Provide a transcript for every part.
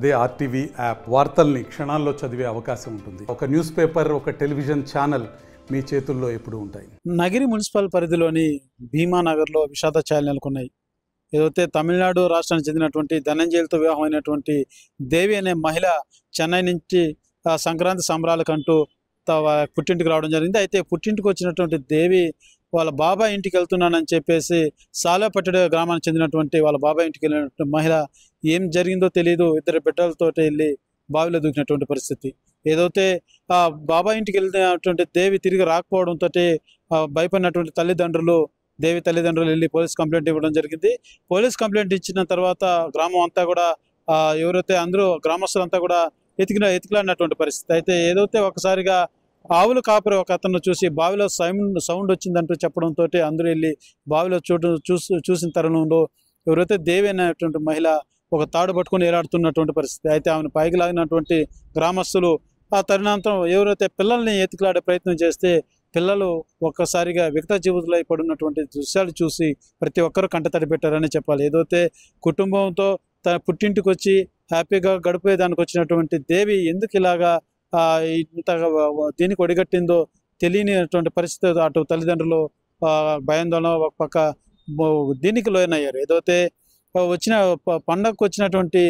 అదే RTV app వార్తల్ని క్షణాల్లో చదివే అవకాశం ఉంటుంది. ఒక న్యూస్ పేపర్, ఒక టెలివిజన్ ఛానల్ మీ చేతుల్లో ఎప్పుడూ ఉంటాయి. నగిరి మున్సిపల్ పరిధిలోని భీమానగర్లో విషాద ఛాయలు నెలకొన్నాయి. ఏదైతే తమిళనాడు రాష్ట్రానికి చెందినటువంటి ధనంజయలతో వివాహమైనటువంటి దేవి అనే మహిళ చెన్నై నుంచి సంక్రాంతి సంబరాలకంటూ పుట్టింటికి రావడం జరిగింది. అయితే పుట్టింటికి వచ్చినటువంటి దేవి వాళ్ళ బాబాయ్ ఇంటికి వెళ్తున్నానని చెప్పేసి సాలపట్టెడ గ్రామానికి చెందినటువంటి వాళ్ళ బాబాయ్ ఇంటికి వెళ్ళినటువంటి మహిళ ఏం జరిగిందో తెలియదు, ఇద్దరు బిడ్డలతో వెళ్ళి బావిలో దూకినటువంటి పరిస్థితి. ఏదైతే ఆ బాబాయ్ ఇంటికి వెళ్ళినటువంటి దేవి తిరిగి రాకపోవడంతో భయపడినటువంటి దేవి తల్లిదండ్రులు వెళ్ళి పోలీస్ కంప్లైంట్ ఇవ్వడం జరిగింది. పోలీస్ కంప్లైంట్ ఇచ్చిన తర్వాత గ్రామం అంతా కూడా ఎవరైతే అందరూ గ్రామస్తులంతా కూడా ఎతికిలాడినటువంటి పరిస్థితి. అయితే ఏదైతే ఒకసారిగా ఆవులు కాపరి ఒక అతను చూసి బావిలో సౌండ్ వచ్చిందంటూ చెప్పడంతో అందరూ వెళ్ళి బావిలో చూసిన తరుణంలో ఎవరైతే దేవి అనేటువంటి మహిళ ఒక తాడు పట్టుకొని ఏలాడుతున్నటువంటి పరిస్థితి. అయితే ఆమెను పైకి లాగినటువంటి గ్రామస్తులు ఆ తరుణాంతరం ఎవరైతే పిల్లల్ని ఎతికిలాడే ప్రయత్నం చేస్తే పిల్లలు ఒక్కసారిగా వికట జీవితంలో పడినటువంటి దృశ్యాలు చూసి ప్రతి ఒక్కరూ కంటతడి పెట్టారని చెప్పాలి. ఏదైతే కుటుంబంతో తన పుట్టింటికి వచ్చి హ్యాపీగా గడిపేదానికి వచ్చినటువంటి దేవి ఎందుకు ఇలాగా ఇంత దీనికి ఒడిగట్టిందో తెలియనిటువంటి పరిస్థితి. అటు తల్లిదండ్రులు భయాందోళన, ఒక పక్క దీనికి లోనయ్యారు. ఏదైతే వచ్చిన పండగకు వచ్చినటువంటి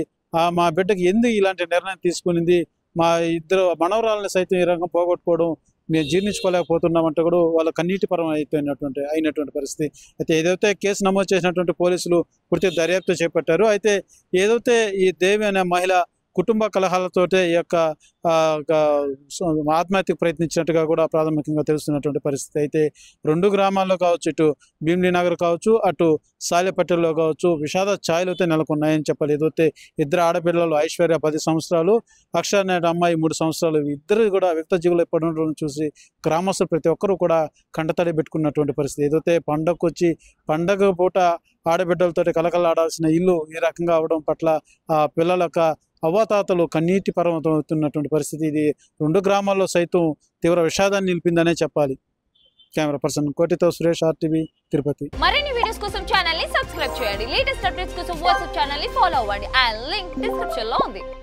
మా బిడ్డకి ఎందుకు ఇలాంటి నిర్ణయం తీసుకునింది, మా ఇద్దరు మనవరాలని సైతం ఈ రంగం పోగొట్టుకోవడం మేము జీర్ణించుకోలేకపోతున్నామంటే కూడా వాళ్ళ కన్నీటి పరం అయినటువంటి పరిస్థితి. అయితే ఏదైతే కేసు నమోదు చేసినటువంటి పోలీసులు పూర్తి దర్యాప్తు చేపట్టారు. అయితే ఏదైతే ఈ దేవి అనే మహిళ కుటుంబ కలహాలతోటే ఈ యొక్క ఆత్మహత్యకు ప్రయత్నించినట్టుగా కూడా ప్రాథమికంగా తెలుస్తున్నటువంటి పరిస్థితి. అయితే రెండు గ్రామాల్లో కావచ్చు, ఇటు భీమిలీ నగర్ కావచ్చు, అటు సాలెపట్టెలో కావచ్చు విషాద ఛాయలతో నెలకొన్నాయని చెప్పాలి. ఏదైతే ఇద్దరు ఆడపిల్లలు ఐశ్వర్య 10 సంవత్సరాలు, అక్షర అనే అమ్మాయి 3 సంవత్సరాలు, ఇద్దరు కూడా వికట జీవులు పడడం చూసి గ్రామస్తులు ప్రతి ఒక్కరూ కూడా కంటతడి పెట్టుకున్నటువంటి పరిస్థితి. ఏదైతే పండగ పూట ఆడబిడ్డలతో కలకలాడాల్సిన ఇల్లు ఈ రకంగా అవడం పట్ల ఆ పిల్లల యొక్క అవ్వాతాతలు కన్నీటి పర్వతం అవుతున్నటువంటి పరిస్థితి. ఇది రెండు గ్రామాల్లో సైతం తీవ్ర విషాదాన్ని నిలిపిందనే చెప్పాలి. కెమెరా పర్సన్ కోటితో సురేష్, ఆర్టీవీ, తిరుపతి. మరిన్ని వీడియోస్ కోసం ఛానల్ ని సబ్స్క్రైబ్ చేయండి. లేటెస్ట్ అప్డేట్స్ కోసం వాట్సాప్ ఛానల్ ని ఫాలో అవ్వండి. ఆ లింక్ డిస్క్రిప్షన్ లో ఉంది.